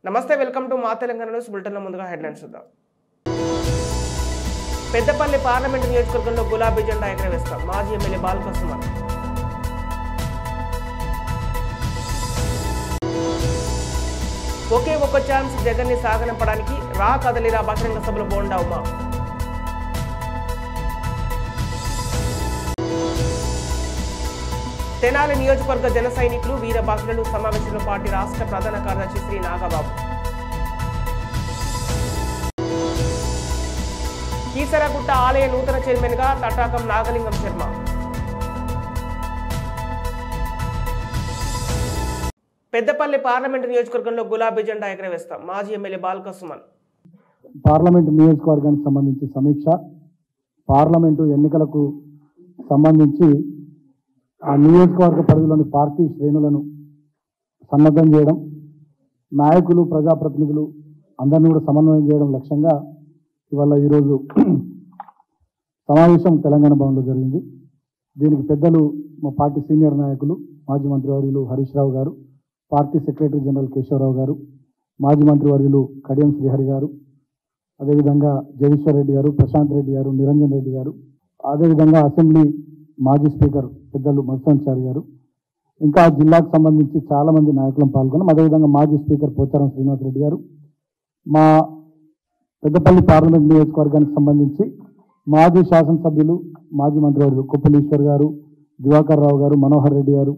నమస్తే welcome to మా Telangana news bulletin. ముందుగా హెడ్లైన్స్ చూద్దాం. పెద్దపల్లి పార్లమెంటు నియోజకవర్గంలో గులాబీ జెండా ఎగరవేస్తాం మాజీ ఎమ్మెల్యే బాల్కసుమన్. ఒకే ఒక్క ఛాన్స్ జగన్ ని సాగనంపడానికి రా కదలిరా బహిరంగ సభలో బోండా ఉమా. తెనాలి నియోజకవర్గ జన సైనికులు వీర బాహులను సమావేశంలో పార్టీ రాష్ట్ర ప్రధాన కార్యదర్శి శ్రీ నాగబాబు. కీసరగుట్ట ఆలయ నూతన చైర్మన్ గా తటాకం నాగలింగం శర్మ. పెద్దపల్లి పార్లమెంటు నియోజకవర్గంలో గులాబీ జెండా ఎగరవేస్తాం మాజీ ఎమ్మెల్యే బాల్కసుమన్. పార్లమెంటు నియోజకవర్గానికి సంబంధించి సమీక్ష, పార్లమెంటు ఎన్నికలకు సంబంధించి ఆ నియోజకవర్గ పరిధిలోని పార్టీ శ్రేణులను సన్నద్ధం చేయడం, నాయకులు ప్రజాప్రతినిధులు అందరినీ కూడా సమన్వయం చేయడం లక్ష్యంగా ఇవాళ ఈరోజు సమావేశం తెలంగాణ భవన్లో జరిగింది. దీనికి పెద్దలు మా పార్టీ సీనియర్ నాయకులు మాజీ మంత్రివర్యులు హరీష్ రావు గారు, పార్టీ సెక్రటరీ జనరల్ కేశవరావు గారు, మాజీ మంత్రివర్యులు కడియం శ్రీహరి గారు, అదేవిధంగా జగదీశ్వర్ రెడ్డి గారు, ప్రశాంత్ రెడ్డి గారు, నిరంజన్ రెడ్డి గారు, అదేవిధంగా అసెంబ్లీ మాజీ స్పీకర్ పెద్దలు మధుసూదన్ గారు, ఇంకా జిల్లాకు సంబంధించి చాలామంది నాయకులను పాల్గొన్నాం. అదేవిధంగా మాజీ స్పీకర్ పోచారం శ్రీనివాసరెడ్డి గారు, మా పెద్దపల్లి పార్లమెంట్ నియోజకవర్గానికి సంబంధించి మాజీ శాసనసభ్యులు మాజీ మంత్రివర్యులు కొప్పుల ఈశ్వర్ గారు, దివాకర్ రావు గారు, మనోహర్ రెడ్డి గారు,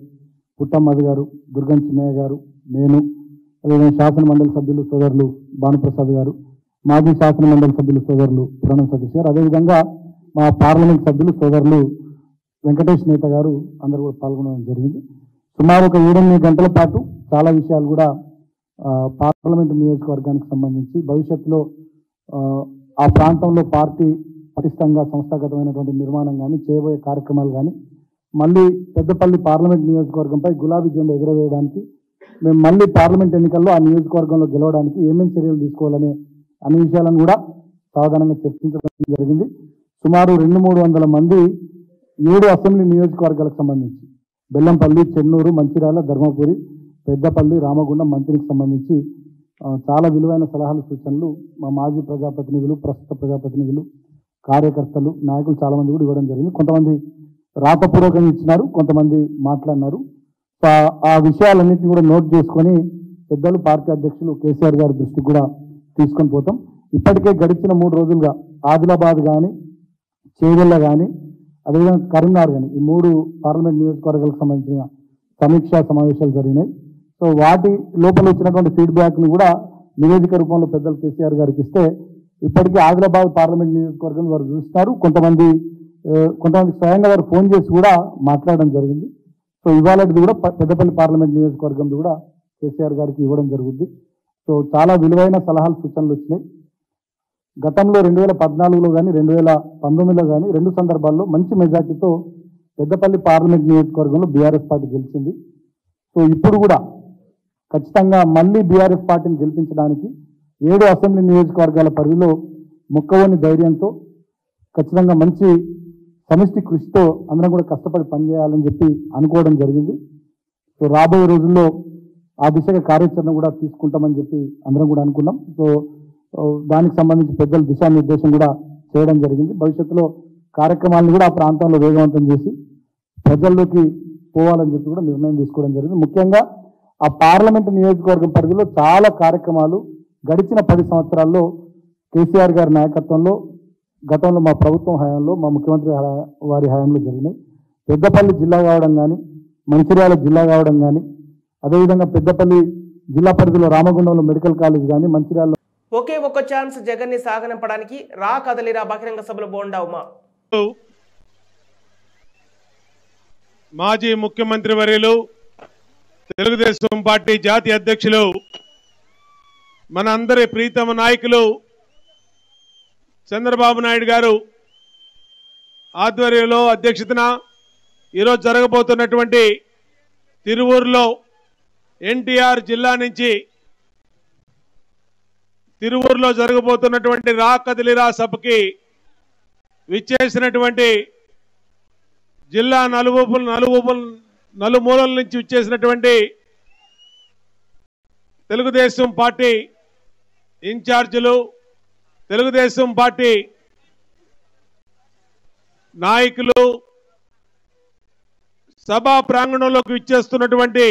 పుట్టమ్మది గారు, దుర్గం చిన్నయ్య గారు, నేను, అదేవిధంగా శాసన మండలి సభ్యులు సోదరులు భానుప్రసాద్ గారు, మాజీ శాసన మండలి సభ్యులు సోదరులు పురాణం సతీష్ గారు, అదేవిధంగా మా పార్లమెంట్ సభ్యులు సోదరులు వెంకటేష్ నేత గారు అందరూ కూడా పాల్గొనడం జరిగింది. సుమారు ఒక 7-8 గంటల పాటు చాలా విషయాలు కూడా పార్లమెంటు నియోజకవర్గానికి సంబంధించి భవిష్యత్తులో ఆ ప్రాంతంలో పార్టీ పటిష్టంగా సంస్థాగతమైనటువంటి నిర్మాణం కానీ, చేయబోయే కార్యక్రమాలు కానీ, మళ్ళీ పెద్దపల్లి పార్లమెంట్ నియోజకవర్గంపై గులాబీ జెండా ఎగురవేయడానికి, మేము మళ్ళీ పార్లమెంట్ ఎన్నికల్లో ఆ నియోజకవర్గంలో గెలవడానికి ఏమేమి చర్యలు తీసుకోవాలనే అన్ని విషయాలను కూడా సాధారణంగా చర్చించడం జరిగింది. సుమారు 200-300 మంది 7 అసెంబ్లీ నియోజకవర్గాలకు సంబంధించి బెల్లంపల్లి, చెన్నూరు, మంచిర్యాల, ధర్మపురి, పెద్దపల్లి, రామగుండం, మంత్రికి సంబంధించి చాలా విలువైన సలహాలు, సూచనలు మా మాజీ ప్రజాప్రతినిధులు, ప్రస్తుత ప్రజాప్రతినిధులు, కార్యకర్తలు, నాయకులు చాలామంది కూడా ఇవ్వడం జరిగింది. కొంతమంది రాతపూర్వకంగా ఇచ్చినారు, కొంతమంది మాట్లాడినారు. ఆ విషయాలన్నింటినీ కూడా నోట్ చేసుకొని పెద్దలు పార్టీ అధ్యక్షులు కేసీఆర్ గారి దృష్టికి కూడా తీసుకొని పోతాం. ఇప్పటికే గడిచిన 3 రోజులుగా ఆదిలాబాద్ కానీ, చేవెళ్ళ కానీ, అదేవిధంగా కరీంనగర్ కానీ, ఈ 3 పార్లమెంట్ నియోజకవర్గాలకు సంబంధించిన సమీక్షా సమావేశాలు జరిగినాయి. సో వాటి లోపల వచ్చినటువంటి ఫీడ్బ్యాక్ని కూడా నివేదిక రూపంలో పెద్దలు కేసీఆర్ గారికి ఇస్తే ఇప్పటికీ ఆదిలాబాద్ పార్లమెంట్ నియోజకవర్గం వారు చూస్తున్నారు. కొంతమంది స్వయంగా వారు ఫోన్ చేసి కూడా మాట్లాడడం జరిగింది. సో ఇవాళది కూడా పెద్దపల్లి పార్లమెంట్ నియోజకవర్గం కూడా కేసీఆర్ గారికి ఇవ్వడం జరుగుద్ది. సో చాలా విలువైన సలహాలు, సూచనలు వచ్చినాయి. గతంలో 2014లో కానీ 2019లో కానీ 2 సందర్భాల్లో మంచి మెజార్టీతో పెద్దపల్లి పార్లమెంట్ నియోజకవర్గంలో బీఆర్ఎస్ పార్టీ గెలిచింది. సో ఇప్పుడు కూడా ఖచ్చితంగా మళ్ళీ బీఆర్ఎస్ పార్టీని గెలిపించడానికి 7 అసెంబ్లీ నియోజకవర్గాల పరిధిలో మొక్కవోని ధైర్యంతో ఖచ్చితంగా మంచి సమిష్టి కృషితో అందరం కూడా కష్టపడి పనిచేయాలని చెప్పి అనుకోవడం జరిగింది. సో రాబోయే రోజుల్లో ఆ దిశగా కార్యాచరణ కూడా తీసుకుంటామని చెప్పి అందరం కూడా అనుకున్నాం. సో దానికి సంబంధించి పెద్దల దిశానిర్దేశం కూడా చేయడం జరిగింది. భవిష్యత్తులో కార్యక్రమాలను కూడా ఆ ప్రాంతంలో వేగవంతం చేసి ప్రజల్లోకి పోవాలని చెప్పి కూడా నిర్ణయం తీసుకోవడం జరిగింది. ముఖ్యంగా ఆ పార్లమెంటు నియోజకవర్గం పరిధిలో చాలా కార్యక్రమాలు గడిచిన 10 సంవత్సరాల్లో కేసీఆర్ గారి నాయకత్వంలో, గతంలో మా ప్రభుత్వం హయాంలో, మా ముఖ్యమంత్రి వారి హయాంలో జరిగినాయి. పెద్దపల్లి జిల్లా కావడం కానీ, మంచిర్యాల జిల్లా కావడం కానీ, అదేవిధంగా పెద్దపల్లి జిల్లా పరిధిలో రామగుండంలో మెడికల్ కాలేజ్ కానీ, మంచిర్యాలలో ఒకే ఒక్క ఛాన్స్ జగన్ ని సాగనంపడానికి రా కదలిరా బహిరంగ సభలో బోండా ఉమా. మాజీ ముఖ్యమంత్రి వర్యులు, తెలుగుదేశం పార్టీ జాతీయ అధ్యక్షులు, మన అందరి ప్రీతమ నాయకులు చంద్రబాబు నాయుడు గారు ఆధ్వర్యంలో, అధ్యక్షతన ఈరోజు జరగబోతున్నటువంటి తిరువూరులో ఎన్టీఆర్ జిల్లా నుంచి తిరువూరులో జరగబోతున్నటువంటి రా కదిలిరా సభకి విచ్చేసినటువంటి జిల్లా నలుమూలల నుంచి విచ్చేసినటువంటి తెలుగుదేశం పార్టీ ఇన్ఛార్జీలు, తెలుగుదేశం పార్టీ నాయకులు, సభా ప్రాంగణంలోకి విచ్చేస్తున్నటువంటి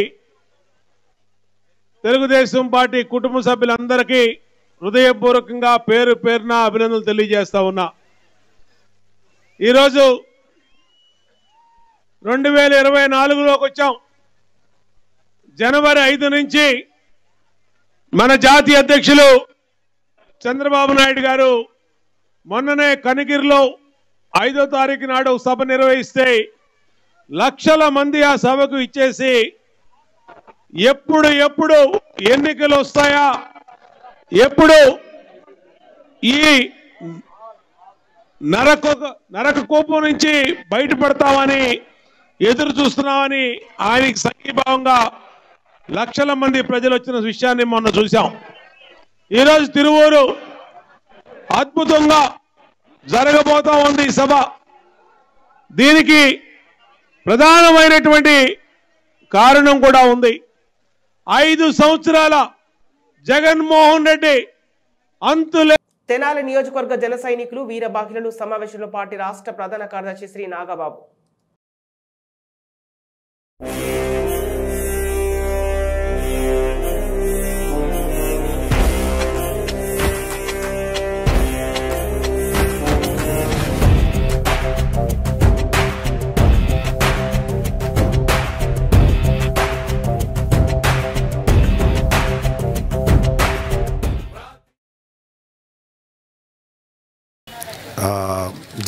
తెలుగుదేశం పార్టీ కుటుంబ సభ్యులందరికీ హృదయపూర్వకంగా పేరు పేరున అభినందనలు తెలియజేస్తా ఉన్నా. ఈరోజు 2024లోకి వచ్చాం. జనవరి 5 నుంచి మన జాతీయ అధ్యక్షులు చంద్రబాబు నాయుడు గారు మొన్ననే కనిగిరిలో 5వ తారీఖు నాడు సభ నిర్వహిస్తే లక్షల మంది ఆ సభకు ఇచ్చేసి ఎప్పుడు ఎన్నికలు వస్తాయా, ఎప్పుడు ఈ నరక కోపం నుంచి బయటపడతామని ఎదురు చూస్తున్నామని ఆయనకి సంఘీభావంగా లక్షల మంది ప్రజలు వచ్చిన విషయాన్ని మొన్న చూశాం. ఈరోజు తిరువూరు అద్భుతంగా జరగబోతా ఉంది ఈ సభ. దీనికి ప్రధానమైనటువంటి కారణం కూడా ఉంది. 5 సంవత్సరాల జగన్మోహన్ రెడ్డి అంతులే. తెనాలి నియోజకవర్గ జన సైనికులు వీర బాకిలను సమావేశంలో పార్టీ రాష్ట్ర ప్రధాన కార్యదర్శి శ్రీ నాగబాబు.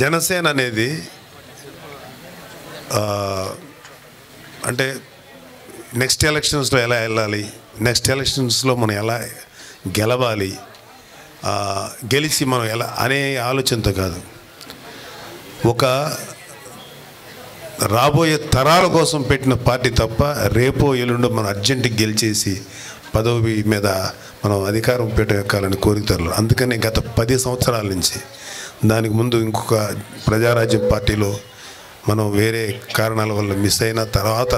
జనసేన అనేది అంటే నెక్స్ట్ ఎలక్షన్స్లో ఎలా వెళ్ళాలి, నెక్స్ట్ ఎలక్షన్స్లో మనం ఎలా గెలవాలి, గెలిచి మనం ఎలా అనే ఆలోచనతో కాదు, ఒక రాబోయే తరాల కోసం పెట్టిన పార్టీ తప్ప రేపో ఎల్లుండో మనం అర్జెంటుగా గెలిచేసి పదవి మీద మనం అధికారం పెట్టాలని కోరికలు. అందుకనే గత 10 సంవత్సరాల నుంచి, దానికి ముందు ఇంకొక ప్రజారాజ్యం పార్టీలో మనం వేరే కారణాల వల్ల మిస్ అయిన తర్వాత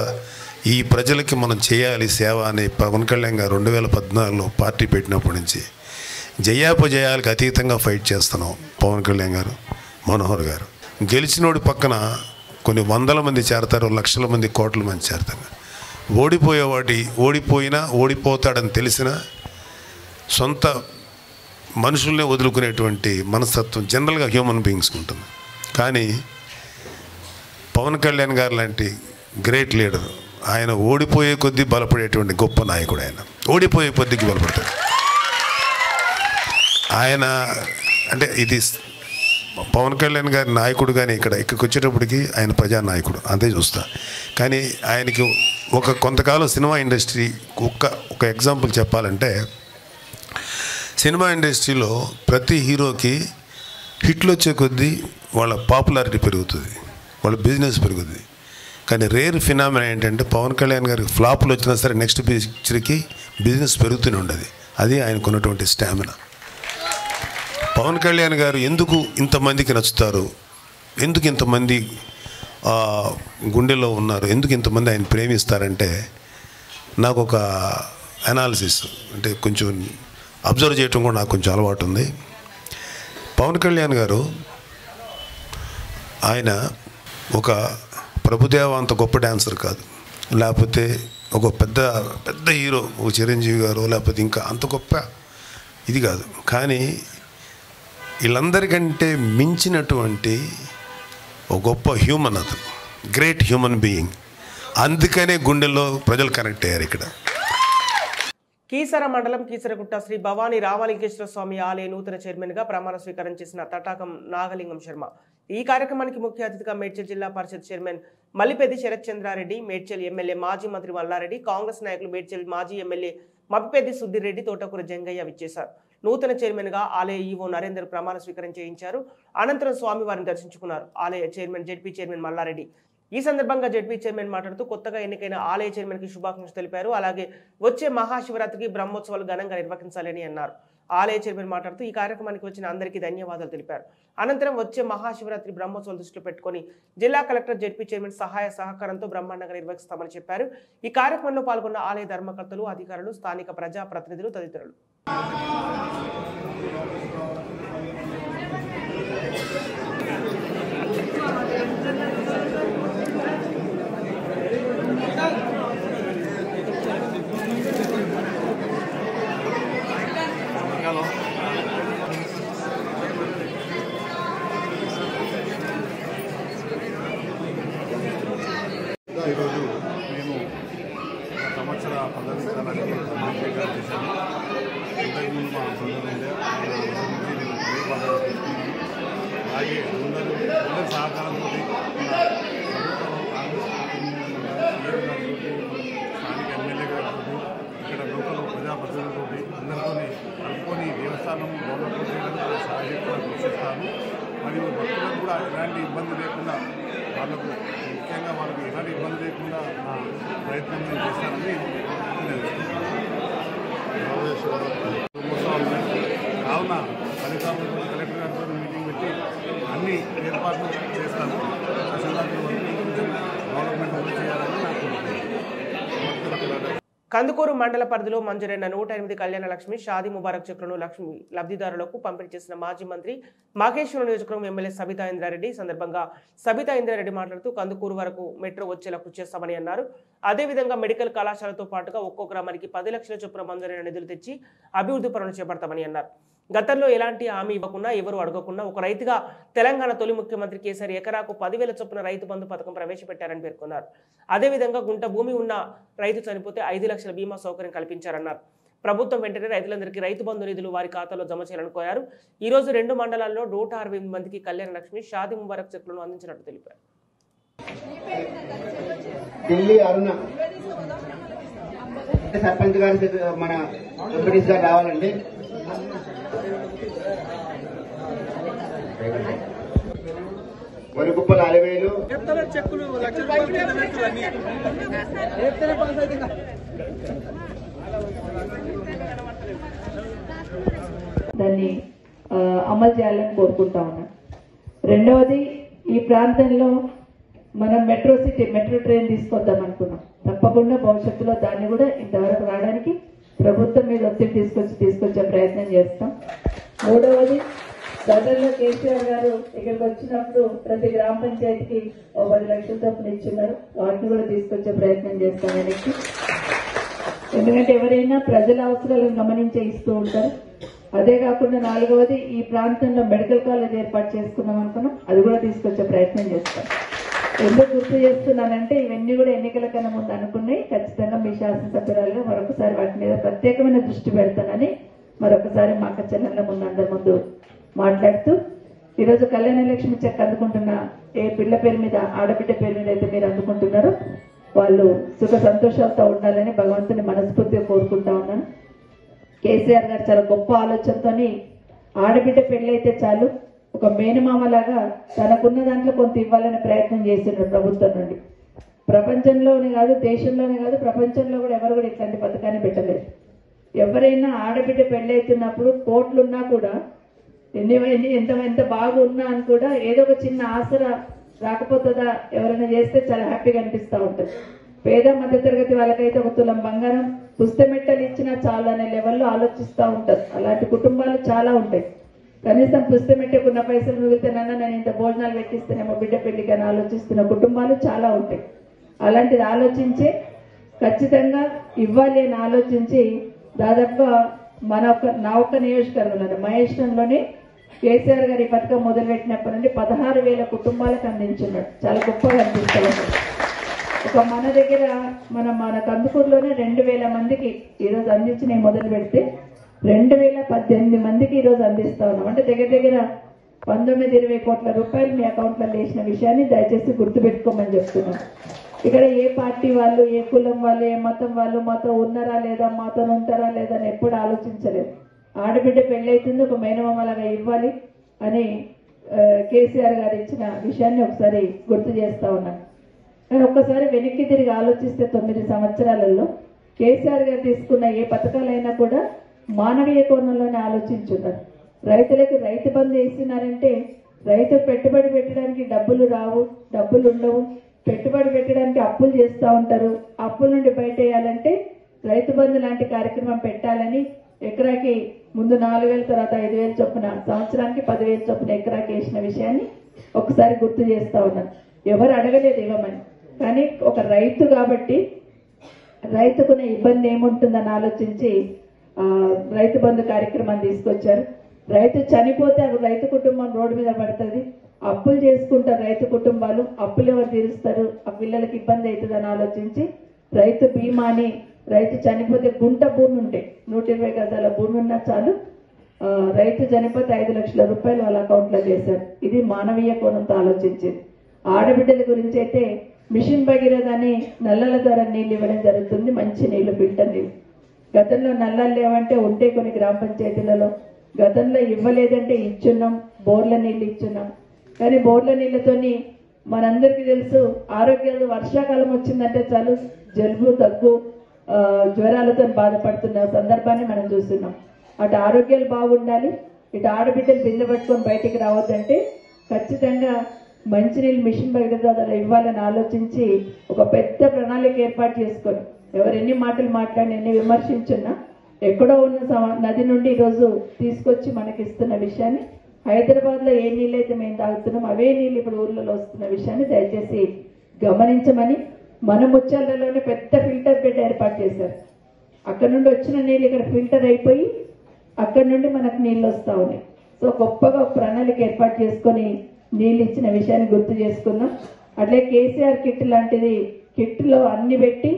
ఈ ప్రజలకి మనం చేయాలి సేవ అని పవన్ కళ్యాణ్ గారు 2014లో పార్టీ పెట్టినప్పటి నుంచి జయాపజయాలకు అతీతంగా ఫైట్ చేస్తున్నాం. పవన్ కళ్యాణ్ గారు, మనోహర్ గారు గెలిచినోడి పక్కన కొన్ని వందల మంది చేరతారు, లక్షల మంది, కోట్ల మంది చేరతారు. ఓడిపోయినా ఓడిపోతాడని తెలిసినా సొంత మనుషుల్నే వదులుకునేటువంటి మనస్తత్వం జనరల్గా హ్యూమన్ బీయింగ్స్కి ఉంటుంది. కానీ పవన్ కళ్యాణ్ గారు లాంటి గ్రేట్ లీడర్, ఆయన ఓడిపోయే కొద్దీ బలపడేటువంటి గొప్ప నాయకుడు. ఆయన ఓడిపోయే కొద్దికి బలపడతాడు. ఆయన అంటే ఇది పవన్ కళ్యాణ్ గారి నాయకుడు. కానీ ఇక్కడికి వచ్చేటప్పటికి ఆయన ప్రజానాయకుడు అంతే చూస్తా. కానీ ఆయనకి కొంతకాలం సినిమా ఇండస్ట్రీ ఒక ఎగ్జాంపుల్ చెప్పాలంటే, సినిమా ఇండస్ట్రీలో ప్రతి హీరోకి హిట్లు వచ్చే కొద్దీ వాళ్ళ పాపులారిటీ పెరుగుతుంది, వాళ్ళ బిజినెస్ పెరుగుతుంది. కానీ రేర్ ఫినామినా ఏంటంటే పవన్ కళ్యాణ్ గారికి ఫ్లాపులు వచ్చినా సరే నెక్స్ట్ పిక్చర్కి బిజినెస్ పెరుగుతూనే ఉండదు. అది ఆయనకున్నటువంటి స్టామినా. పవన్ కళ్యాణ్ గారు ఎందుకు ఇంతమందికి నచ్చుతారు, ఎందుకు ఇంతమంది గుండెలో ఉన్నారు, ఎందుకు ఇంతమంది ఆయన ప్రేమిస్తారంటే, నాకు ఒక అనాలిసిస్ అంటే కొంచెం అబ్జర్వ్ చేయటం కూడా నాకు కొంచెం అలవాటు ఉంది. పవన్ కళ్యాణ్ గారు ఆయన ఒక ప్రభుదేవ అంత గొప్ప డాన్సర్ కాదు, లేకపోతే ఒక పెద్ద హీరో ఒక చిరంజీవి గారు, లేకపోతే ఇంకా అంత గొప్ప ఇది కాదు. కానీ వీళ్ళందరికంటే మించినటువంటి ఒక గొప్ప హ్యూమన్, అతను గ్రేట్ హ్యూమన్ బీయింగ్. అందుకనే గుండెల్లో ప్రజలు కనెక్ట్ అయ్యారు. ఇక్కడ కీసర మండలం కీసరగుట్ట శ్రీ భవానీ రామలింగేశ్వర స్వామి ఆలయ నూతన చైర్మన్ గా ప్రమాణ స్వీకారం చేసిన తటాకం నాగలింగం శర్మ. ఈ కార్యక్రమానికి ముఖ్య అతిథిగా మేడ్చల్ జిల్లా పరిషత్ చైర్మన్ మల్లిపెద్ది శరత్ చంద్రారెడ్డి, మేడ్చల్ ఎమ్మెల్యే మాజీ మంత్రి మల్లారెడ్డి, కాంగ్రెస్ నాయకులు మేడ్చల్ మాజీ ఎమ్మెల్యే మబ్బిపెద్ది సుద్దిరెడ్డి, తోటకూర జంగయ్య విచ్చేశారు. నూతన చైర్మన్ గా ఆలయ ఈవో నరేందర్ ప్రమాణ స్వీకారం చేయించారు. అనంతరం స్వామివారిని దర్శించుకున్నారు ఆలయ చైర్మన్ జెడ్పీ చైర్మన్ మల్లారెడ్డి. ఈ సందర్భంగా జెడ్పీ చైర్మన్ మాట్లాడుతూ కొత్తగా ఎన్నికైన ఆలయ చైర్మన్ కి శుభాకాంక్షలు తెలిపారు. అలాగే వచ్చే మహాశివరాత్రికి బ్రహ్మోత్సవాలు ఘనంగా నిర్వహించాలని అన్నారు. ఆలయ చైర్మన్ మాట్లాడుతూ ఈ కార్యక్రమానికి వచ్చిన అందరికీ ధన్యవాదాలు తెలిపారు. అనంతరం వచ్చే మహాశివరాత్రి బ్రహ్మోత్సవం దృష్టిలో పెట్టుకుని జిల్లా కలెక్టర్ జెడ్పీ చైర్మన్ సహాయ సహకారంతో బ్రహ్మాండంగా నిర్వహిస్తామని చెప్పారు. ఈ కార్యక్రమంలో పాల్గొన్న ఆలయ ధర్మకర్తలు, అధికారులు, స్థానిక ప్రజా ప్రతినిధులు తదితరులు. ఈరోజు మేము సంవత్సర ప్రదర్శించడానికి ప్రమాణస్వీకారం చేశాను. ఇంతకుముందు మా సోదరులు ఉండే నేను అలాగే అందరూ సహకారంతో స్థానిక ఎమ్మెల్యే గారితో ఇక్కడ లోకల్ ప్రజాప్రతినిధులతో అందరితో కలుపుకొని దేవస్థానం డెవలప్ చేయడానికి సహాయకులు కృషిస్తాను. మరియు భక్తులకు కూడా ఎలాంటి ఇబ్బంది లేకుండా వాళ్ళకు ముఖ్యంగా వాళ్ళకి ఎలాంటి ఇబ్బంది లేకుండా నా ప్రయత్నం నేను చేస్తానని కావున అధికారులతో కలెక్టర్ గారితో మీటింగ్ పెట్టి అన్ని ఏర్పాట్లు చేస్తాను. శివరాత్రి వరకు కొంచెం డెవలప్మెంట్ చేయాలని నాకు కందుకూరు మండల పరిధిలో మంజూరైన 108 కళ్యాణ లక్ష్మి షాదీ ముబారక్ చెక్కులను లక్ష్మి లబ్ధిదారులకు పంపిణీ చేసిన మాజీ మంత్రి మహేశ్వరం నియోజకవర్గం ఎమ్మెల్యే సబితా ఇంద్రారెడ్డి. సందర్భంగా సబితా ఇంద్రారెడ్డి మాట్లాడుతూ కందుకూరు వరకు మెట్రో వచ్చేలా కృషి చేస్తామని అన్నారు. అదేవిధంగా మెడికల్ కళాశాలతో పాటుగా ఒక్కో గ్రామానికి 10 లక్షల చొప్పున మంజూరైన నిధులు తెచ్చి అభివృద్ధి పనులు చేపడతామని అన్నారు. గతంలో ఎలాంటి హామీ ఇవ్వకుండా ఎవరు అడగకుండా ఒక రైతుగా తెలంగాణ తొలి ముఖ్యమంత్రి కేసీఆర్ ఎకరాకు 10,000 చొప్పున రైతు బంధు పథకం ప్రవేశపెట్టారని పేర్కొన్నారు. అదేవిధంగా గుంట భూమి ఉన్న రైతు చనిపోతే 5 లక్షల బీమా సౌకర్యం కల్పించారన్నారు. ప్రభుత్వం వెంటనే రైతులందరికీ రైతు బంధు నిధులు వారి ఖాతాలో జమ చేయాలని కోరారు. ఈ రోజు 2 మండలాల్లో 168 మందికి కళ్యాణ లక్ష్మి షాదీ ముబారక్ చెక్కులను అందించినట్టు తెలిపారు. ఢిల్లీ అరుణ సర్పంచ్ గారి మన ఎంపీటీస్ గారు రావాలండి. వరకుప్పల 60,000 చెక్కులు ₹1,00,000 దాన్ని అమలు చేయాలని కోరుకుంటా ఉన్నాను. రెండవది, ఈ ప్రాంతంలో మనం మెట్రో ట్రైన్ తీసుకొద్దాం అనుకున్నాం. తప్పకుండా భవిష్యత్తులో దాన్ని కూడా ఇంతవరకు రావడానికి ప్రభుత్వం మీద ఒత్తిడి తీసుకొచ్చే ప్రయత్నం చేస్తాం. మూడవది, గతంలో కేసీఆర్ గారు ఇక్కడికి వచ్చినప్పుడు ప్రతి గ్రామ పంచాయతీకి 10 లక్షల చొప్పున ఇచ్చిన్నారు. వాటిని కూడా తీసుకొచ్చే ప్రయత్నం చేస్తాం వెనక్కి. ఎందుకంటే ఎవరైనా ప్రజల అవసరాలను గమనించే ఇస్తూ ఉంటారు. అదే కాకుండా నాలుగవది, ఈ ప్రాంతంలో మెడికల్ కాలేజ్ ఏర్పాటు చేసుకుందాం అనుకున్నాం. అది కూడా తీసుకొచ్చే ప్రయత్నం చేస్తాం. ఎందుకు గుర్తు చేస్తున్నానంటే ఇవన్నీ కూడా ఎన్నికల కన్నా ముందు అనుకున్నాయి. ఖచ్చితంగా మీ శాసనసభ్యురాలుగా మరొకసారి వాటి మీద ప్రత్యేకమైన దృష్టి పెడతానని మరొకసారి మా అక్క చెల్లెళ్ళ ముందు అందరి ముందు మాట్లాడుతూ, ఈరోజు కళ్యాణ లక్ష్మి చెక్ అందుకుంటున్న ఏ పిల్ల పేరు మీద, ఆడబిడ్డ పేరు మీద అయితే మీరు అందుకుంటున్నారో వాళ్ళు సుఖ సంతోషాలతో ఉండాలని భగవంతుని మనస్ఫూర్తిగా కోరుకుంటా ఉన్నాను. కేసీఆర్ గారు చాలా గొప్ప ఆలోచనతోని ఆడబిడ్డ పెళ్లి అయితే చాలు, ఒక మేనమామలాగా తనకున్న దాంట్లో కొంత ఇవ్వాలనే ప్రయత్నం చేస్తున్నారు ప్రభుత్వం నుండి. ప్రపంచంలోనే కాదు, దేశంలోనే కాదు, ప్రపంచంలో కూడా ఎవరు కూడా ఇట్లాంటి పథకాన్ని పెట్టలేదు. ఎవరైనా ఆడబిడ్డ పెళ్లి అవుతున్నప్పుడు కోట్లున్నా కూడా ఎంత బాగున్నా అని కూడా ఏదో ఒక చిన్న ఆసరా రాకపోతుందా ఎవరైనా చేస్తే చాలా హ్యాపీగా అనిపిస్తూ ఉంటుంది. పేద మధ్యతరగతి వాళ్ళకైతే ఒక తులం బంగారం పుస్తమెట్టలు ఇచ్చినా చాలు అనే లెవెల్లో ఆలోచిస్తూ ఉంటారు. అలాంటి కుటుంబాలు చాలా ఉంటాయి. కనీసం పుస్తమెట్టకున్న పైసలు మిగిలితేనన్నా నేను ఇంత భోజనాలు పెట్టిస్తేనేమో బిడ్డ పెళ్లికి అని ఆలోచిస్తున్న కుటుంబాలు చాలా ఉంటాయి. అలాంటిది ఆలోచించే ఖచ్చితంగా ఇవ్వాలి అని ఆలోచించి దాదాపుగా నా ఒక్క నియోజకవర్గంలో మహేశ్వరంలోనే కేసీఆర్ గారి పథకం మొదలుపెట్టినప్పటి నుండి 16,000 కుటుంబాలకు అందించున్నాడు. చాలా గొప్పగా అనిపిస్తుంది. ఒక మన దగ్గర మన కందుకూరులోనే 2,000 మందికి ఈరోజు అందించి నేను మొదలు పెడితే 2,018 మందికి ఈరోజు అందిస్తా ఉన్నాం. అంటే దగ్గర 19-20 కోట్ల రూపాయలు మీ అకౌంట్లో వేసిన విషయాన్ని దయచేసి గుర్తుపెట్టుకోమని చెప్తున్నాం. ఇక్కడ ఏ పార్టీ వాళ్ళు, ఏ కులం వాళ్ళు, ఏ మతం వాళ్ళు మాతో ఉన్నారా లేదా, మాతో ఉంటారా లేదా అని ఎప్పుడు ఆలోచించలేదు. ఆడబిడ్డ పెళ్ళైతుంది, ఒక మేనమామలాగా ఇవ్వాలి అని కేసీఆర్ గారు ఇచ్చిన విషయాన్ని ఒకసారి గుర్తు చేస్తా ఉన్నాను. కానీ ఒక్కసారి వెనక్కి తిరిగి ఆలోచిస్తే 9 సంవత్సరాలలో కేసీఆర్ గారు తీసుకున్న ఏ పథకాలైనా కూడా మానవీయ కోణంలోనే ఆలోచించున్నారు. రైతులకు రైతు బంధు వేస్తున్నారంటే రైతు పెట్టుబడి పెట్టడానికి డబ్బులు రావు, డబ్బులు ఉండవు, పెట్టుబడి పెట్టడానికి అప్పులు చేస్తూ ఉంటారు. అప్పుల నుండి బయట వేయాలంటే రైతు బంధు లాంటి కార్యక్రమం పెట్టాలని ఎకరాకి ముందు 4,000 తర్వాత 5,000 చొప్పున సంవత్సరానికి 10,000 చొప్పున ఎకరాకి వేసిన విషయాన్ని ఒకసారి గుర్తు చేస్తా ఉన్నాను. ఎవరు అడగలేదు ఇవ్వమని, కానీ ఒక రైతు కాబట్టి రైతుకున్న ఇబ్బంది ఏముంటుందని ఆలోచించి రైతు బంధు కార్యక్రమాన్ని తీసుకొచ్చారు. రైతు చనిపోతే రైతు కుటుంబం రోడ్డు మీద పడుతుంది, అప్పులు చేసుకుంటారు రైతు కుటుంబాలు, అప్పులు ఎవరు తీరుస్తారు, ఆ పిల్లలకి ఇబ్బంది అవుతుందని ఆలోచించి రైతు బీమాని రైతు చనిపోతే గుంట భూమి ఉంటే 120 గజాల భూమి ఉన్నా చాలు, రైతు చనిపోతే 5 లక్షల రూపాయలు వాళ్ళ అకౌంట్లో చేశారు. ఇది మానవీయ కోణంతో ఆలోచించింది. ఆడబిడ్డల గురించి అయితే మిషన్ భగీరథ అని నల్లల ద్వారా నీళ్లు ఇవ్వడం జరుగుతుంది, మంచి నీళ్లు, ఫిల్టర్ నీళ్లు. గతంలో నల్లలు లేవంటే ఉంటే కొన్ని గ్రామ పంచాయతీలలో, గతంలో ఇవ్వలేదంటే ఇచ్చున్నాం, బోర్ల నీళ్లు ఇచ్చున్నాం. కానీ బోర్ల నీళ్లతోని మనందరికీ తెలుసు ఆరోగ్యాలు, వర్షాకాలం వచ్చిందంటే చాలు జలుబు, దగ్గు, జ్వరాలతో బాధపడుతున్న సందర్భాన్ని మనం చూస్తున్నాం. అటు ఆరోగ్యాలు బాగుండాలి, ఇటు ఆడబిడ్డలు బిందె పట్టుకొని బయటికి రావద్దంటే ఖచ్చితంగా మంచినీళ్ళు మిషన్ భగీరథ ద్వారా ఇవ్వాలని ఆలోచించి ఒక పెద్ద ప్రణాళిక ఏర్పాటు చేసుకొని, ఎవరు ఎన్ని మాటలు మాట్లాడిన ఎన్ని విమర్శించున్నా ఎక్కడో ఉన్న నది నుండి ఈరోజు తీసుకొచ్చి మనకి ఇస్తున్న విషయాన్ని, హైదరాబాద్లో ఏ నీళ్ళు అయితే మేము తాగుతున్నాం అవే నీళ్ళు ఇప్పుడు ఊర్లలో వస్తున్న విషయాన్ని దయచేసి గమనించమని, మన ముచ్చాలలోనే పెద్ద ఫిల్టర్ బెడ్ ఏర్పాటు చేశారు. అక్కడ నుండి వచ్చిన నీళ్ళు ఇక్కడ ఫిల్టర్ అయిపోయి అక్కడ నుండి మనకు నీళ్ళు వస్తూ ఉన్నాయి. సో గొప్పగా ఒక ప్రణాళిక ఏర్పాటు చేసుకొని నీళ్ళు ఇచ్చిన విషయాన్ని గుర్తు చేసుకున్నాం. అట్లే కేసీఆర్ కిట్ లాంటిది కిట్లో అన్ని పెట్టి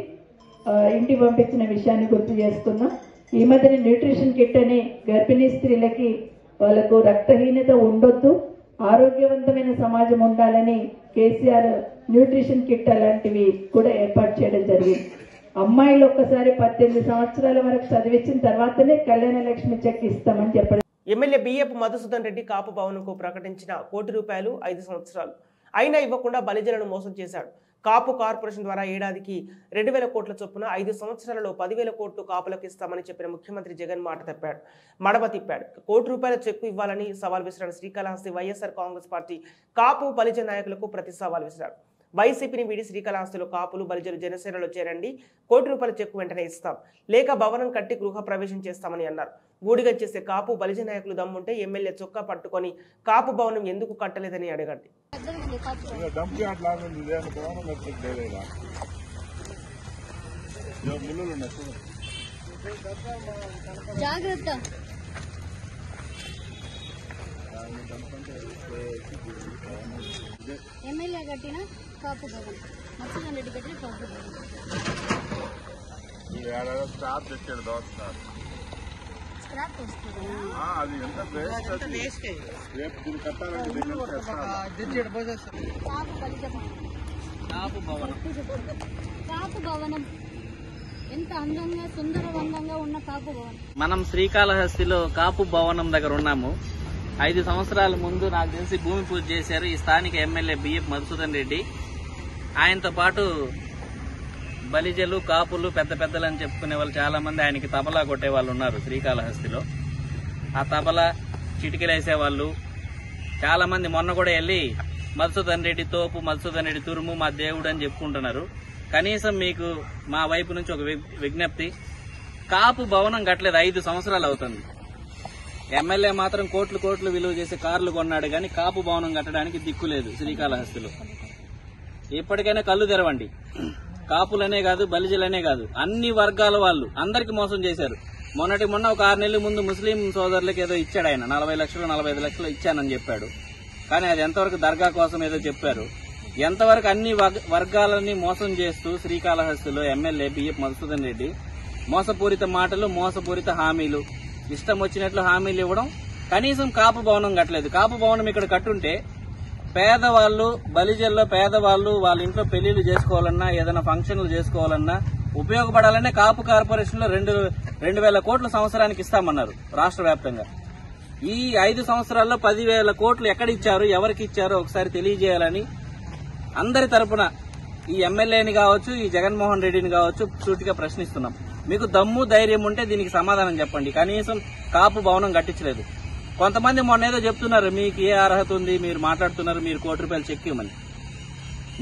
ఇంటికి పంపించిన విషయాన్ని గుర్తు చేసుకున్నాం. ఈ మధ్యన న్యూట్రిషన్ కిట్ అని గర్భిణీ స్త్రీలకి వాళ్ళకు రక్తహీనత ఉండొద్దు, ఆరోగ్యవంతమైన సమాజం ఉండాలని కేసీఆర్ న్యూట్రిషన్ కిట్ అలాంటివి కూడా ఏర్పాటు చేయడం జరిగింది. అమ్మాయిలు ఒక్కసారి 18 సంవత్సరాల వరకు చదివించిన తర్వాతనే కళ్యాణ లక్ష్మి చెక్ ఇస్తామని చెప్పడం. ఎమ్మెల్యే బియ్యపు మధుసూదన్ రెడ్డి కాపు భవన్కు ప్రకటించిన ₹1 5 సంవత్సరాలు అయినా ఇవ్వకుండా బలిజలను మోసం చేశాడు. కాపు కార్పొరేషన్ ద్వారా ఏడాదికి 2,000 కోట్ల చొప్పున 5 సంవత్సరాలలో 10,000 కోట్లు కాపులకు ఇస్తామని చెప్పిన ముఖ్యమంత్రి జగన్ మాట తప్పాడు, మడమ తిప్పాడు. ₹1 చెక్కు ఇవ్వాలని సవాల్ విసిరాడు శ్రీకాళహస్తి వైఎస్ఆర్ కాంగ్రెస్ పార్టీ కాపు బలిజ నాయకులకు ప్రతి సవాల్ విసిరాడు. వైసీపీని వీడి శ్రీకాళహస్తిలో కాపులు బలిజలు జనసేనలో చేరండి, ₹1 చెక్కు వెంటనే ఇస్తాం, లేక భవనం కట్టి గృహ ప్రవేశం చేస్తామని అన్నారు. ఊడిగా చేసే కాపు బలిజ నాయకులు దమ్ముంటే ఎమ్మెల్యే చొక్కా పట్టుకొని కాపు భవనం ఎందుకు కట్టలేదని అడగండి. ఎమ్మెల్యే కట్టిన కాపు భవన్, మధుసూదన్ రెడ్డి కట్టిన కాపు భవన్. స్క్రాప్ కాపు భవనం ఎంత అందంగా సుందరవందంగా ఉన్న కాపు భవనం. మనం శ్రీకాళహస్తిలో కాపు భవనం దగ్గర ఉన్నాము. 5 సంవత్సరాల ముందు నాకు తెలిసి భూమి పూజ చేశారు ఈ స్థానిక ఎమ్మెల్యే బియ్యపు మధుసూదన్ రెడ్డి. ఆయనతో పాటు బలిజలు, కాపులు, పెద్దలు అని చెప్పుకునే వాళ్ళు చాలా మంది ఆయనకి తబలా కొట్టే వాళ్ళు ఉన్నారు శ్రీకాళహస్తిలో. ఆ తబలా చిటికలేసేవాళ్ళు చాలా మంది మొన్న కూడా వెళ్ళి మధుసూదన్ రెడ్డి తోపు, మధుసూదన్ రెడ్డి తురుము, మా దేవుడు అని చెప్పుకుంటున్నారు. కనీసం మీకు మా వైపు నుంచి ఒక విజ్ఞప్తి, కాపు భవనం కట్టలేదు 5 సంవత్సరాలు అవుతుంది. ఎమ్మెల్యే మాత్రం కోట్లు విలువ చేసే కార్లు కొన్నాడు కానీ కాపు భవనం కట్టడానికి దిక్కులేదు శ్రీకాళహస్తిలో. ఇప్పటికైనా కళ్ళు తెరవండి. కాపులనే కాదు, బలిజలనే కాదు, అన్ని వర్గాల వాళ్ళు అందరికి మోసం చేశారు. మొన్న ఒక 6 నెలల ముందు ముస్లిం సోదరులకు ఏదో ఇచ్చాడు ఆయన, 40 లక్షలు 45 లక్షలు ఇచ్చానని చెప్పాడు. కానీ అది ఎంతవరకు దర్గా కోసం ఏదో చెప్పారు. ఎంతవరకు అన్ని వర్గాలని మోసం చేస్తూ శ్రీకాళహస్తిలో ఎమ్మెల్యే బియ్యపు మధుసూదన్ రెడ్డి మోసపూరిత మాటలు, మోసపూరిత హామీలు, ఇష్టం వచ్చినట్లు హామీలు ఇవ్వడం. కనీసం కాపు భవనం కట్టలేదు. కాపు భవనం ఇక్కడ కట్టుంటే పేదవాళ్లు, బలిజల్లో పేదవాళ్లు వాళ్ళ ఇంట్లో పెళ్లిళ్లు చేసుకోవాలన్నా, ఏదైనా ఫంక్షన్లు చేసుకోవాలన్నా ఉపయోగపడాలనే కాపు కార్పొరేషన్ లో 2,000 కోట్ల సంవత్సరానికి ఇస్తామన్నారు రాష్ట్ర వ్యాప్తంగా. ఈ 5 సంవత్సరాల్లో 10,000 కోట్లు ఎక్కడిచ్చారు, ఎవరికి ఇచ్చారో ఒకసారి తెలియజేయాలని అందరి తరపున ఈ ఎమ్మెల్యేని కావచ్చు, ఈ జగన్మోహన్ రెడ్డిని కావచ్చు సూటిగా ప్రశ్నిస్తున్నాం. మీకు దమ్ము ధైర్యం ఉంటే దీనికి సమాధానం చెప్పండి. కనీసం కాపు భవనం కట్టించలేదు. కొంతమంది మొన్న ఏదో చెప్తున్నారు, మీకు ఏ అర్హత ఉంది, మీరు మాట్లాడుతున్నారు, మీరు ₹1 చెక్ ఇవ్వమని.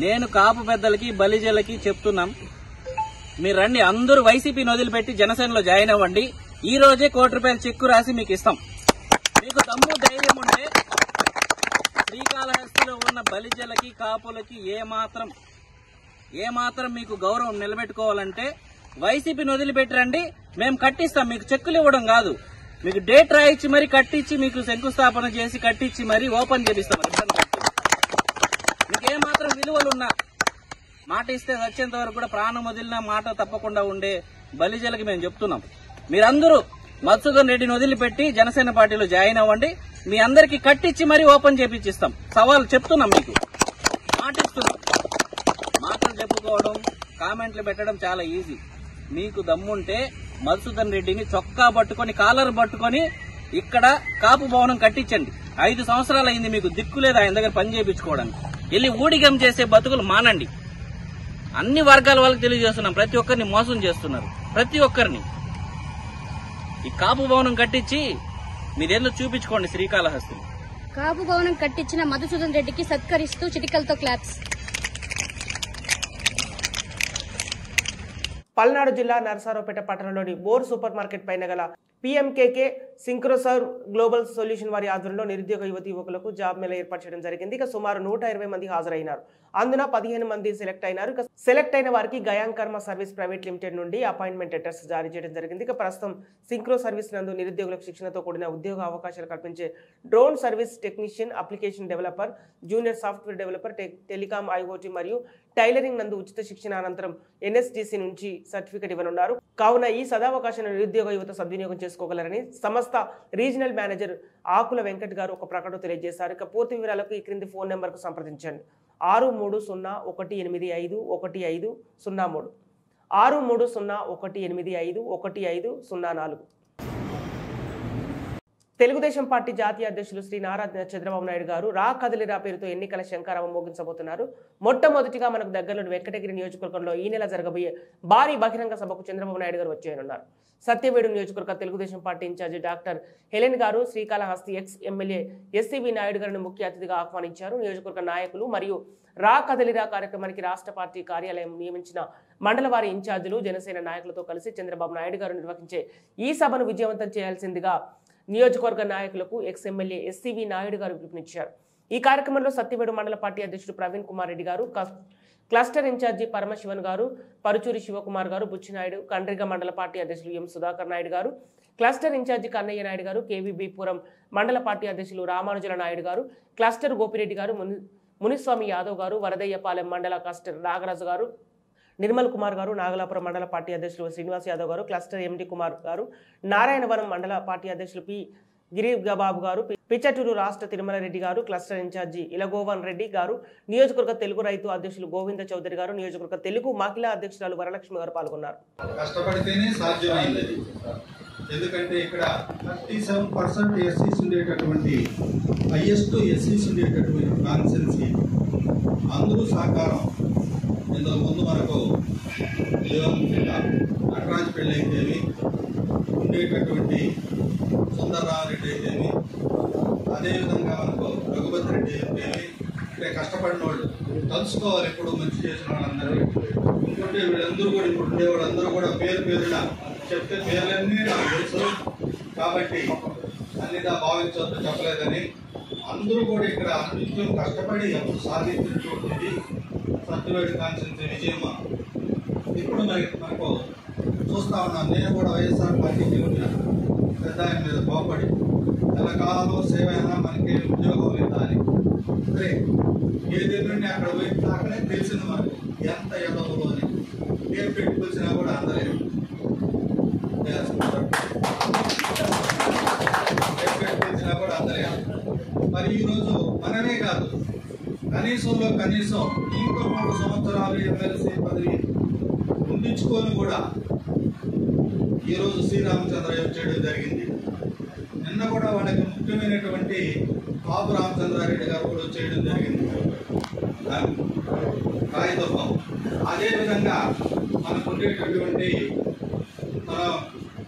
నేను కాపు పెద్దలకి బలిజలకి చెప్తున్నాం, మీరు రండి, అందరూ వైసీపీని వదిలిపెట్టి జనసేనలో జాయిన్ అవ్వండి. ఈ రోజే ₹1 చెక్కు రాసి మీకు ఇస్తాం. మీకు దమ్ము ధైర్యం ఉంటే శ్రీకాళహస్తిలో ఉన్న బలిజలకి కాపులకి ఏమాత్రం మీకు గౌరవం నిలబెట్టుకోవాలంటే వైసీపీని వదిలిపెట్టి రండి, మేము కట్టిస్తాం. మీకు చెక్కులు ఇవ్వడం కాదు, మీకు డేట్ రాయించి మరి కట్టించి, మీకు శంకుస్థాపన చేసి కట్టించి మరి ఓపెన్ చేపిస్తాం. మీకు ఏమాత్రం విలువలున్నా, మాట ఇస్తే వచ్చేంత వరకు కూడా ప్రాణం వదిలిన మాట తప్పకుండా ఉండే బలిజలకి మేము చెప్తున్నాం, మీరందరూ మధుసూదన్ రెడ్డిని వదిలిపెట్టి జనసేన పార్టీలో జాయిన్ అవ్వండి. మీ అందరికీ కట్టించి మరీ ఓపెన్ చేపించిస్తాం. సవాల్ చెప్తున్నాం, మీకు మాటిస్తున్నాం. మాటలు చెప్పుకోవడం, కామెంట్లు పెట్టడం చాలా ఈజీ. మీకు దమ్ముంటే మధుసూదన్ రెడ్డిని చొక్కా పట్టుకొని, కాలర్ పట్టుకొని ఇక్కడ కాపు భవనం కట్టించండి. 5 సంవత్సరాలు అయింది, మీకు దిక్కు లేదు ఆయన దగ్గర పని చేయించుకోవడానికి. వెళ్ళి ఊడిగం చేసే బతుకులు మానండి. అన్ని వర్గాల వాళ్ళకి తెలియజేస్తున్నాం, ప్రతి ఒక్కరిని మోసం చేస్తున్నారు, ప్రతి ఒక్కరిని. ఈ కాపు భవనం కట్టించి మీరేందో చూపించుకోండి శ్రీకాళహస్తి. కాపు భవనం కట్టించిన మధుసూదన్ రెడ్డికి సత్కరిస్తూ చిటికలతో క్లాప్స్. పల్నాడు జిల్లా నరసరావుపేట పట్టణంలోని బోర్ సూపర్ మార్కెట్ పైన గల PMKK సింక్రోసర్వ్ గ్లోబల్ సొల్యూషన్ వారి ఆధ్వర్యంలో నిరుద్యోగ యువకులకు జాబ్ మేళా ఏర్పాటు చేయడం జరిగింది. ఇక సుమారు 120 మంది హాజరైనారు. అందున 15 మంది సెలెక్ట్ అయినారు. ఇక సెలెక్ట్ అయిన వారికి గయాంగ్ కర్మ సర్వీస్ ప్రైవేట్ లిమిటెడ్ నుండి అపాయింట్మెంట్ లెటర్స్ జారీ చేయడం జరిగింది. ఇక ప్రస్తుతం సింక్రో సర్వీస్ నందు నిరుద్యోగులకు శిక్షణతో కూడిన ఉద్యోగ అవకాశాలు కల్పించే drone service technician, application developer, junior software developer, telecom, IoT మరియు టైలరింగ్ నందు ఉచిత శిక్షణ అనంతరం NSDC నుంచి సర్టిఫికెట్ ఇవ్వనున్నారు. కావున ఈ సదావకాశాన్ని నిరుద్యోగ యువత సద్వినియోగం చేసుకోగలరని సంస్థ రీజనల్ మేనేజర్ ఆకుల వెంకట్ గారు ఒక ప్రకటన తెలియజేశారు. ఇక పూర్తి వివరాలకు ఈ క్రింది ఫోన్ నెంబర్కు సంప్రదించండి. 6301851503 6301851504. తెలుగుదేశం పార్టీ జాతీయ అధ్యక్షులు శ్రీ నారా చంద్రబాబు నాయుడు గారు రా కదిలిరా పేరుతో ఎన్నికల శంఖారావం మోగించబోతున్నారు. మొట్టమొదటిగా మనకు దగ్గరలోని వెంకటగిరి నియోజకవర్గంలో ఈ నెల జరగబోయే భారీ బహిరంగ సభకు చంద్రబాబు నాయుడు గారు వచ్చేయనున్నారు. సత్యవేడు నియోజకవర్గ Telugu Desam party incharge doctor Helen గారు శ్రీకాళహస్తి ఎమ్మెల్యే SCV నాయుడు గారిని ముఖ్య అతిథిగా ఆహ్వానించారు. నియోజకవర్గ నాయకులు మరియు రా కదిలిరా కార్యక్రమానికి రాష్ట్ర పార్టీ కార్యాలయం నియమించిన మండల వారి ఇన్ఛార్జీలు, జనసేన నాయకులతో కలిసి చంద్రబాబు నాయుడు గారు నిర్వహించే ఈ సభను విజయవంతం చేయాల్సిందిగా నియోజకవర్గ నాయకులకు ఎమ్మెల్యే SCV నాయుడు గారు పిలుపునిచ్చారు. ఈ కార్యక్రమంలో సత్యవేడు మండల పార్టీ అధ్యక్షుడు ప్రవీణ్ కుమార్ రెడ్డి గారు, క్లస్టర్ ఇన్ఛార్జి పరమశివన్ గారు, పరుచూరి శివకుమార్ గారు, బుచ్చినాయుడు, కండ్రిగ మండల పార్టీ అధ్యక్షులు M సుధాకర్ నాయుడు గారు, క్లస్టర్ ఇన్ఛార్జి కన్నయ్య నాయుడు గారు, KVB-పురం మండల పార్టీ అధ్యక్షులు రామానుజల నాయుడు గారు, క్లస్టర్ గోపిరెడ్డి గారు, మునిస్వామి యాదవ్ గారు, వరదయ్యపాలెం మండల క్లస్టర్ నాగరాజు గారు, నిర్మల్ కుమార్ గారు, నాగలాపురం మండల పార్టీ అధ్యక్షులు శ్రీనివాస్ యాదవ్ గారు, క్లస్టర్ MD కుమార్ గారు, నారాయణవరం మండల పార్టీ అధ్యక్షులు P గిరిబాబు గారు, పిచ్చటూరు రాష్ట్ర తిరుమల రెడ్డి గారు, క్లస్టర్ ఇన్ఛార్జి ఇలగోవన్ రెడ్డి గారు, నియోజకవర్గ తెలుగు రైతు అధ్యక్షులు గోవింద చౌదరి గారు, నియోజకవర్గ తెలుగు మహిళా అధ్యక్షురాలు వరలక్ష్మి గారు పాల్గొన్నారు. కష్టపడితేనే సాధ్యమైంది. ఎందుకంటే ఇక్కడ 37% SCs ఉండేటటువంటి హైయెస్ట్ SCs ఉండేటటువంటి కాన్స్టిట్యున్సీ అందరూ సహకారం. ఇంతకు ముందు మనకు నటరాజ్ పెళ్లి అయితేవి ఉండేటటువంటి సుందరరామరెడ్డి అయితేవి, అదేవిధంగా మనకు రఘుపతి రెడ్డి అయితేవి, ఇక్కడ కష్టపడిన వాళ్ళు తలుసుకోవాలి. ఎప్పుడు మంచి చేసిన వాళ్ళందరూ ఇంకోటి వీళ్ళందరూ కూడా ఇప్పుడు ఉండేవాళ్ళందరూ కూడా పేరున చెప్తే పేర్లన్నీ నాకు తెలుసు కాబట్టి అన్నిదా భావించవద్దు చెప్పలేదని అందరూ కూడా ఇక్కడ నిత్యం కష్టపడి ఎప్పుడు సాధించినటువంటిది సత్యవేడు కాన్స్టిట్యున్సీ విజయమా. ఇప్పుడు మనకు చూస్తా ఉన్నాను, నేను కూడా వైఎస్ఆర్ పార్టీకి ఉన్న పెద్ద ఆయన మీద కోపడి ఎల్లకాలంలో సేవ అయినా మనకి ఉద్యోగం లేదా అని సరే ఏది నుండి అక్కడ పోయి అక్కడే తెలిసింది మనకు ఎంత ఎదవరు అని. పేరు పెట్టుకొచ్చినా కూడా అందలేదు, పెట్టుకొచ్చినా కూడా అందలేదు. మరి ఈరోజు మనమే కాదు, కనీసంలో కనీసం ఇంకో 3 సంవత్సరాలు ఎమ్మెల్సీ పదవి ఉండించుకొని కూడా ఈరోజు శ్రీరామచంద్ర చేయడం జరిగింది. నిన్న కూడా వాళ్ళకి ముఖ్యమైనటువంటి కాపు రామచంద్రారెడ్డి గారు కూడా చేయడం జరిగింది కాగితం. అదేవిధంగా మనకు ఉండేటటువంటి మన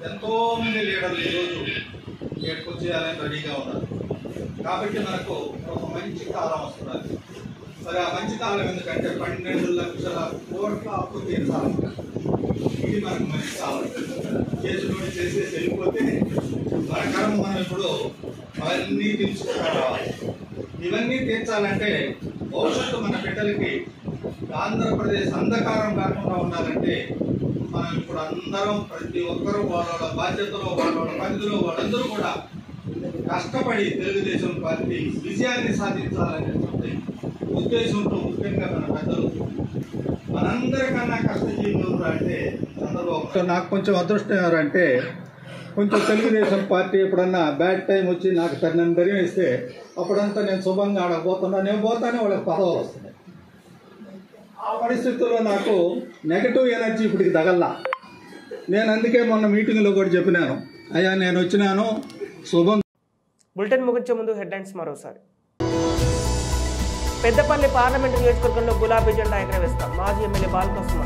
ఎంతో మంది లీడర్లు ఈరోజు ఇక్కడికి వచ్చేయాలని రెడీగా ఉన్నారు. కాబట్టి మనకు ఒక మంచి కాలం వస్తున్నది. మరి ఆ మంచి కాలం ఎందుకంటే 12 లక్షల కోట్ల అప్పు తీర్చాలి. ఇది మనకు మంచి కాలం. చేతిలోని చేసేసి వెళ్ళిపోతే మన కర్మ మనం ఇప్పుడు అవన్నీ తీర్చుకుంటూ రావాలి. ఇవన్నీ తీర్చాలంటే భవిష్యత్తు మన బిడ్డలకి ఆంధ్రప్రదేశ్ అంధకారం కాకుండా ఉండాలంటే మనం ఇప్పుడు అందరం ప్రతి ఒక్కరూ వాళ్ళ బాధ్యతలో వాళ్ళ పరిధిలో వాళ్ళందరూ కూడా కష్టపడి తెలుగుదేశం పార్టీ విజయాన్ని సాధించాలనేటువంటి ఉద్దేశంతో ముఖ్యంగా మన పెద్దలు మనందరికన్నా కష్టజీవులు అంటే చంద్రబాబు. నాకు కొంచెం అదృష్టం ఎవరంటే కొంచెం తెలుగుదేశం పార్టీ ఎప్పుడన్నా బ్యాడ్ టైం వచ్చి నాకు తగినంత ధైర్యం ఇస్తే అప్పుడంతా నేను శుభంగా ఆడకపోతున్నా, నేను పోతానే వాళ్ళకి పదవులు వస్తున్నాయి. ఆ పరిస్థితుల్లో నాకు నెగటివ్ ఎనర్జీ ఇప్పటికి తగల్లా. నేను అందుకే మొన్న మీటింగ్లో కూడా చెప్పినాను, అయ్యా నేను వచ్చినాను శుభం. బులెటిన్ ముగించే ముందు హెడ్లైన్స్ మరోసారి. పెద్దపల్లి పార్లమెంటు నియోజకవర్గంలో గులాబీ జెండా ఎగరవేస్తాం, మాజీ ఎమ్మెల్యే బాలకృష్ణ.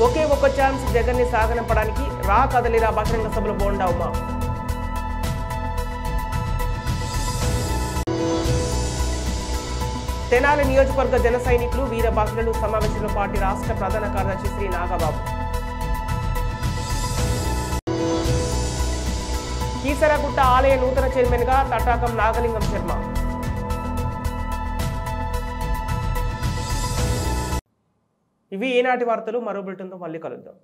ఒకే ఒక్క ఛాన్స్ జగన్ ని సాగనంపడానికి రా కదలిరా బహిరంగ సభలో బోండా ఉమా. తెనాలి నియోజకవర్గ జన సైనికులు వీర బాహులను సమావేశంలో పార్టీ రాష్ట్ర ప్రధాన కార్యదర్శి శ్రీ నాగబాబు. కీసరగుట్ట ఆలయ నూతన చైర్మన్ గా తటాకం నాగలింగం శర్మ. ఇవి ఈనాటి వార్తలు. మరో బులెటిన్తో మళ్ళీ కలుద్దాం.